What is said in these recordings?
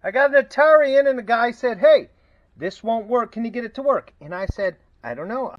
I got an Atari in, and the guy said, hey, this won't work. Can you get it to work? And I said, I don't know.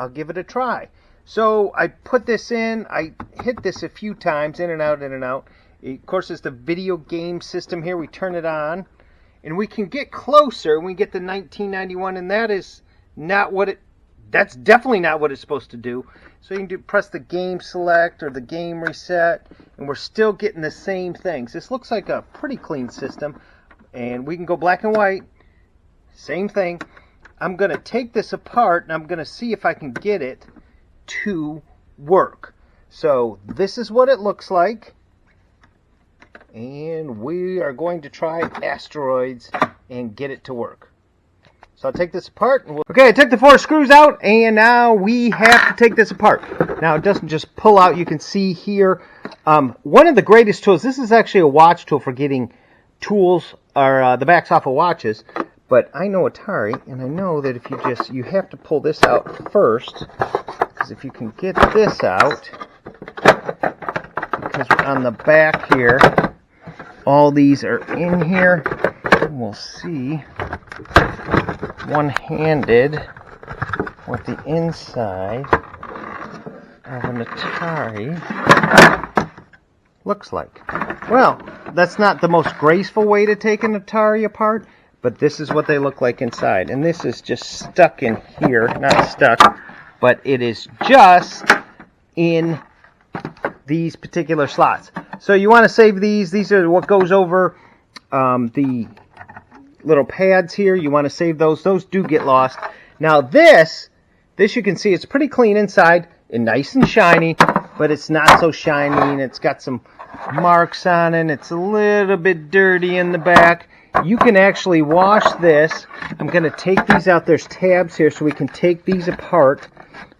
I'll give it a try. So I put this in. I hit this a few times, in and out, in and out. Of course, it's the video game system here. We turn it on, and we can get closer. We get to 1991, and that is not what it. That's definitely not what it's supposed to do. So you can press the game select or the game reset, and we're still getting the same things. This looks like a pretty clean system, and we can go black and white. Same thing. I'm going to take this apart, and I'm going to see if I can get it to work. So this is what it looks like, and we are going to try Asteroids and get it to work. So I'll take this apart. Okay, I took the 4 screws out, and now we have to take this apart. Now, it doesn't just pull out. You can see here, one of the greatest tools, this is actually a watch tool for getting tools, or the backs off of watches. But I know Atari, and I know that if you have to pull this out first, because if you can get this out, because on the back here, all these are in here, and we'll see one-handed what the inside of an Atari looks like. Well, that's not the most graceful way to take an Atari apart, but this is what they look like inside. And this is just stuck in here. Not stuck, but it is just in these particular slots. So you want to save these. These are what goes over the little pads here. You want to save those. Those do get lost. Now this you can see it's pretty clean inside and nice and shiny, but it's not so shiny, and it's got some marks on it. It's a little bit dirty in the back. You can actually wash this. I'm going to take these out. There's tabs here, so we can take these apart.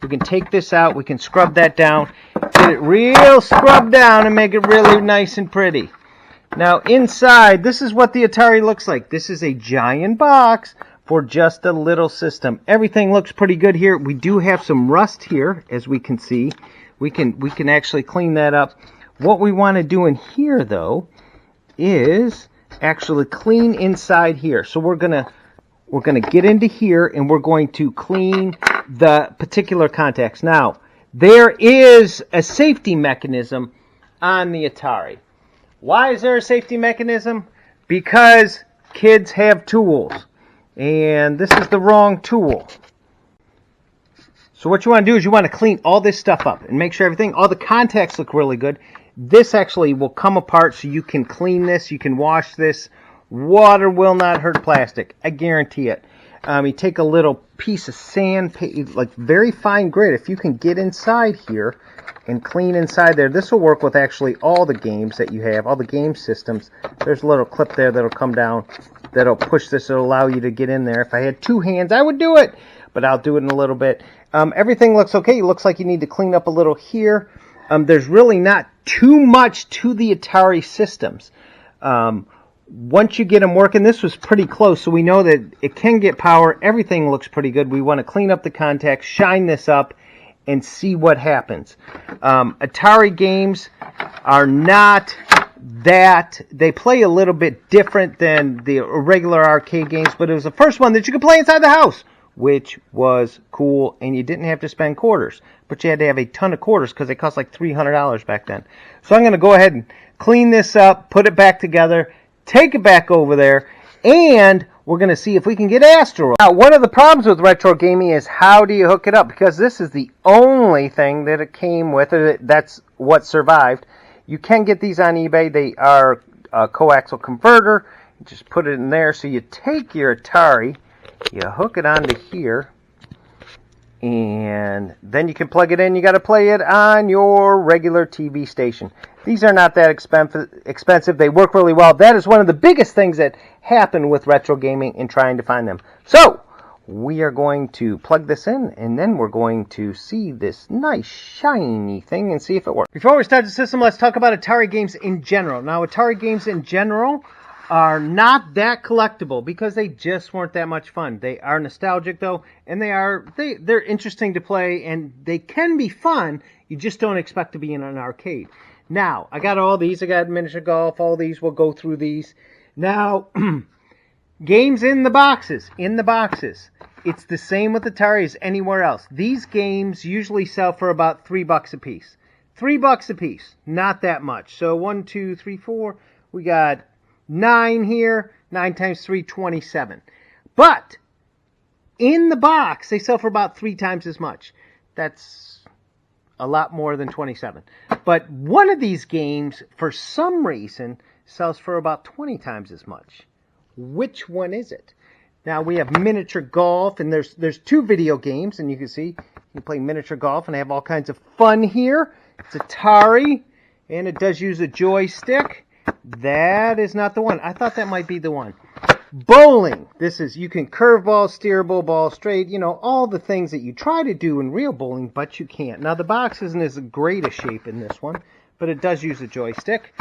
We can take this out. We can scrub that down. Get it real scrubbed down and make it really nice and pretty. Now, inside, this is what the Atari looks like. This is a giant box for just a little system. Everything looks pretty good here. We do have some rust here, as we can see. We can actually clean that up. What we want to do in here, though, is actually clean inside here. So we're gonna get into here, and we're going to clean the particular contacts. Now, there is a safety mechanism on the Atari. Why is there a safety mechanism? Because kids have tools, and this is the wrong tool. So what you want to do is you want to clean all this stuff up and make sure all the contacts look really good. This actually will come apart, so you can clean this, you can wash this. Water will not hurt plastic, I guarantee it. You take a little piece of sand, like very fine grit. If you can get inside here and clean inside there, this will work with actually all the games that you have, all the game systems. There's a little clip there that'll come down, that'll push this, it'll allow you to get in there. If I had 2 hands, I would do it, but I'll do it in a little bit. Everything looks okay. It looks like you need to clean up a little here. There's really not too much to the Atari systems. Once you get them working, this was pretty close, so we know that it can get power. Everything looks pretty good. We want to clean up the contacts, shine this up, and see what happens. Atari games are not that. They play a little bit different than the regular arcade games, but it was the first one that you could play inside the house, which was cool, and you didn't have to spend quarters. But you had to have a ton of quarters because they cost like $300 back then. So I'm going to go ahead and clean this up, put it back together, take it back over there, and we're going to see if we can get Asteroids. Now, one of the problems with retro gaming is how do you hook it up? Because this is the only thing that it came with. That's what survived. You can get these on eBay. They are a coaxial converter. You just put it in there. So you take your Atari, you hook it onto here, and then you can plug it in. You got to play it on your regular TV station. These are not that expensive. They work really well. That is one of the biggest things that happen with retro gaming and trying to find them. So we are going to plug this in, and then we're going to see this nice shiny thing and see if it works. Before we start the system, let's talk about Atari games in general. Now, Atari games in general are not that collectible because they just weren't that much fun. They are nostalgic though, and they're interesting to play, and they can be fun. You just don't expect to be in an arcade. Now, I got all these. I got miniature golf. All these. We'll go through these. Now, games in the boxes. In the boxes. It's the same with Atari as anywhere else. These games usually sell for about $3 a piece. $3 a piece. Not that much. So 1, 2, 3, 4. We got 9 here. 9 times 3, 27. But in the box, they sell for about 3 times as much. That's a lot more than 27. But one of these games, for some reason, sells for about 20 times as much. Which one is it? Now we have miniature golf, and there's 2 video games, and you can see you play miniature golf, and they have all kinds of fun here. It's Atari, and it does use a joystick. That is not the one. I thought that might be the one. Bowling. This is, you can curveball, steer ball straight, you know, all the things that you try to do in real bowling, but you can't. Now, the box isn't as great a shape in this one, but it does use a joystick.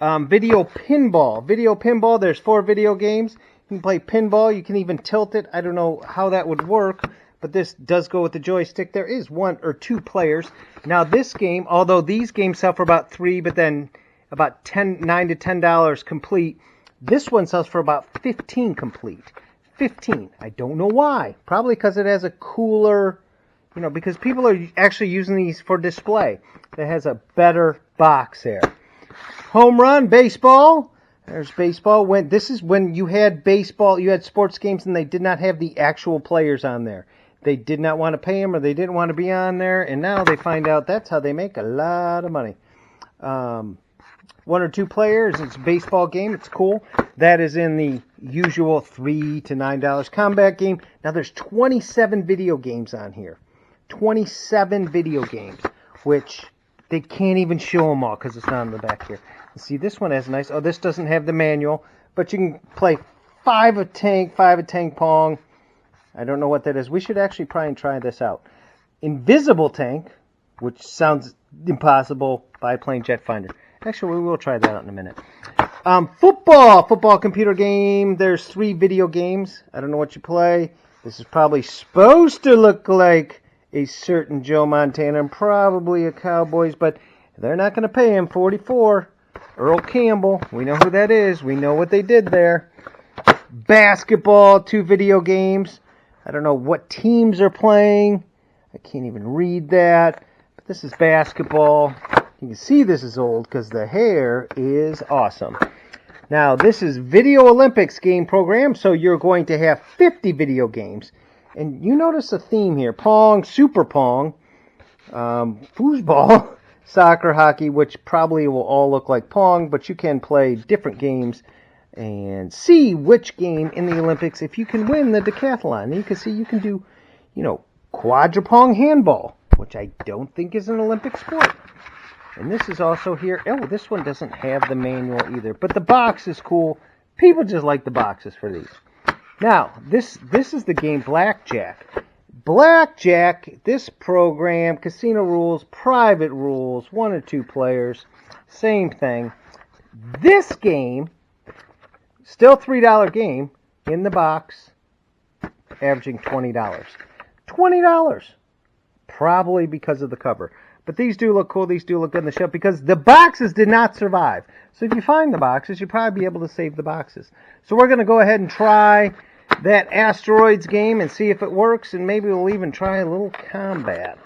Video pinball. Video pinball, there's 4 video games. You can play pinball. You can even tilt it. I don't know how that would work, but this does go with the joystick. There is 1 or 2 players. Now, this game, although these games sell for about $3, but then about $9 to $10 complete, this one sells for about $15 complete. $15. I don't know why. Probably because it has a cooler, you know, because people are actually using these for display. It has a better box there. Home run, baseball. There's baseball. This is when you had baseball, you had sports games, and they did not have the actual players on there. They did not want to pay them, or they didn't want to be on there, and now they find out that's how they make a lot of money. 1 or 2 players. It's a baseball game. It's cool. That is in the usual $3 to $9 combat game. Now there's 27 video games on here. 27 video games, which they can't even show them all because it's not on the back here. See, this one has a nice. Oh, this doesn't have the manual, but you can play 5 of Tank, 5 of Tank Pong. I don't know what that is. We should actually try this out. Invisible Tank, which sounds impossible, Biplane Jet Finder. Actually, we will try that out in a minute. Football computer game. There's 3 video games. I don't know what you play. This is probably supposed to look like a certain Joe Montana and probably a Cowboys, but they're not going to pay him $44. Earl Campbell. We know who that is. We know what they did there. Basketball, 2 video games. I don't know what teams are playing. I can't even read that. But this is basketball. You can see this is old because the hair is awesome. Now, this is Video Olympics game program, so you're going to have 50 video games. And you notice a theme here. Pong, Super Pong, foosball, soccer, hockey, which probably will all look like Pong, but you can play different games and see which game in the Olympics, if you can win the decathlon. And you can see you can do, you know, quadrupong handball, which I don't think is an Olympic sport. And this is also here. Oh, this one doesn't have the manual either. But the box is cool. People just like the boxes for these. Now, this is the game Blackjack. Blackjack, this program, casino rules, private rules, 1 or 2 players, same thing. This game, still $3 game, in the box, averaging $20. $20! Probably because of the cover. But these do look cool. These do look good on the shelf because the boxes did not survive. So if you find the boxes, you'll probably be able to save the boxes. So we're going to go ahead and try that Asteroids game and see if it works. And maybe we'll even try a little combat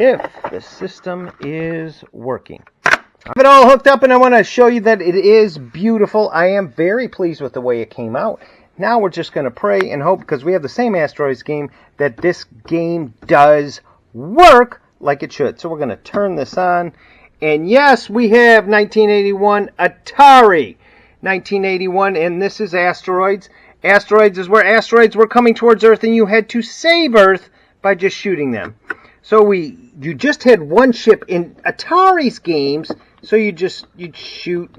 if the system is working. I have it all hooked up and I want to show you that it is beautiful. I am very pleased with the way it came out. Now we're just going to pray and hope, because we have the same Asteroids game, that this game does work like it should. So we're going to turn this on. And yes, we have 1981 Atari. 1981, and this is Asteroids. Asteroids is where asteroids were coming towards Earth, and you had to save Earth by just shooting them. So you just had one ship in Atari's games, so you'd shoot.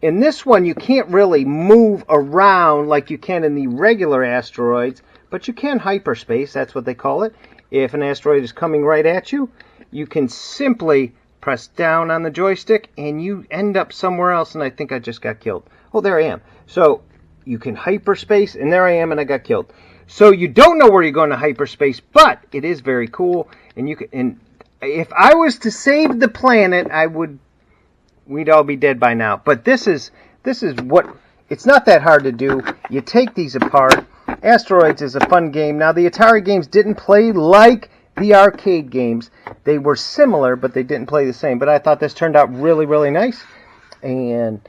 In this one, you can't really move around like you can in the regular Asteroids, but you can hyperspace. That's what they call it. If an asteroid is coming right at you, you can simply press down on the joystick and you end up somewhere else, and I think I just got killed. Oh, there I am. So you can hyperspace, and there I am, and I got killed. So you don't know where you're going to hyperspace, but it is very cool. And you can. And if I was to save the planet, I would we'd all be dead by now. But this is what, it's not that hard to do. You take these apart. Asteroids is a fun game. Now, the Atari games didn't play like the arcade games. They were similar, but they didn't play the same. But I thought this turned out really, really nice. And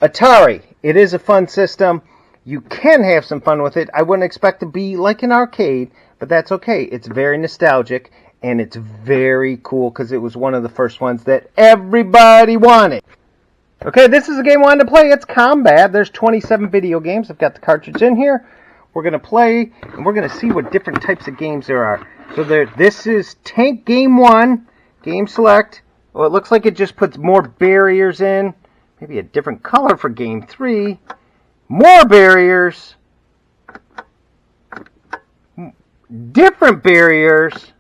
Atari, it is a fun system. You can have some fun with it. I wouldn't expect to be like an arcade, but that's okay. It's very nostalgic, and it's very cool because it was one of the first ones that everybody wanted. Okay, this is a game I wanted to play. It's Combat. There's 27 video games. I've got the cartridge in here. We're going to play, and we're going to see what different types of games there are. So this is Tank Game 1, Game Select. Well, it looks like it just puts more barriers in. Maybe a different color for Game 3. More barriers. Different barriers.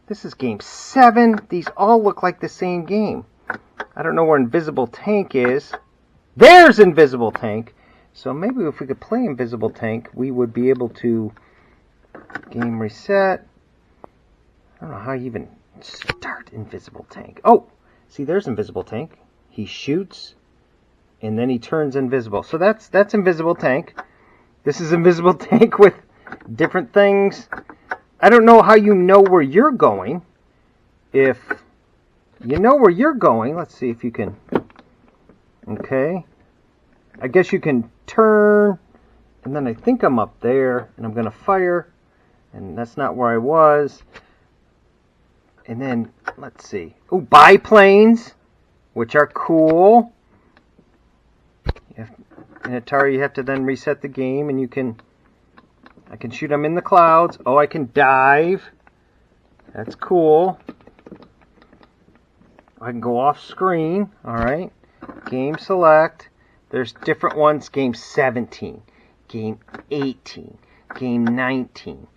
This is Game 7. These all look like the same game. I don't know where Invisible Tank is. There's Invisible Tank. So maybe if we could play Invisible Tank, we would be able to game reset. I don't know how you even start Invisible Tank. Oh, see, there's Invisible Tank. He shoots, and then he turns invisible. So that's Invisible Tank. This is Invisible Tank with different things. I don't know how you know where you're going. If you know where you're going, let's see if you can. Okay. I guess you can turn, and then I think I'm up there, and I'm going to fire, and that's not where I was. And then, let's see. Oh, biplanes, which are cool. In Atari, you have to then reset the game, and I can shoot them in the clouds. Oh, I can dive. That's cool. I can go off screen. All right. Game select. There's different ones. Game 17. Game 18. Game 19.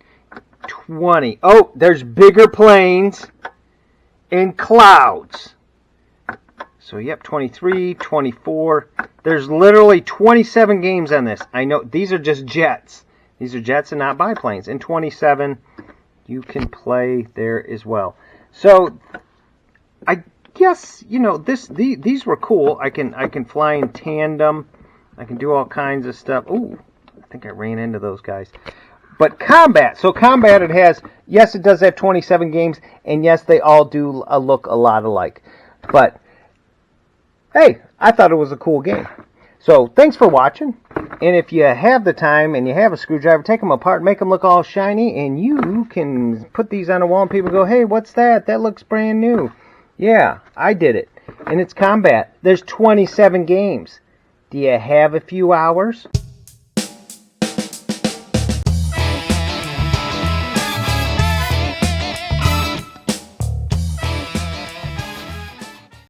20. Oh, there's bigger planes and clouds. So, yep, 23, 24. There's literally 27 games on this. I know these are just jets. These are jets and not biplanes. And 27, you can play there as well. So, I guess, you know, these were cool. I can fly in tandem. I can do all kinds of stuff. Ooh, I think I ran into those guys. But Combat. So Combat, it has, yes, it does have 27 games, and yes, they all do look a lot alike. But, hey, I thought it was a cool game. So, thanks for watching. And if you have the time and you have a screwdriver, take them apart, make them look all shiny, and you can put these on a wall and people go, hey, what's that? That looks brand new. Yeah, I did it. And it's Combat. There's 27 games. Do you have a few hours?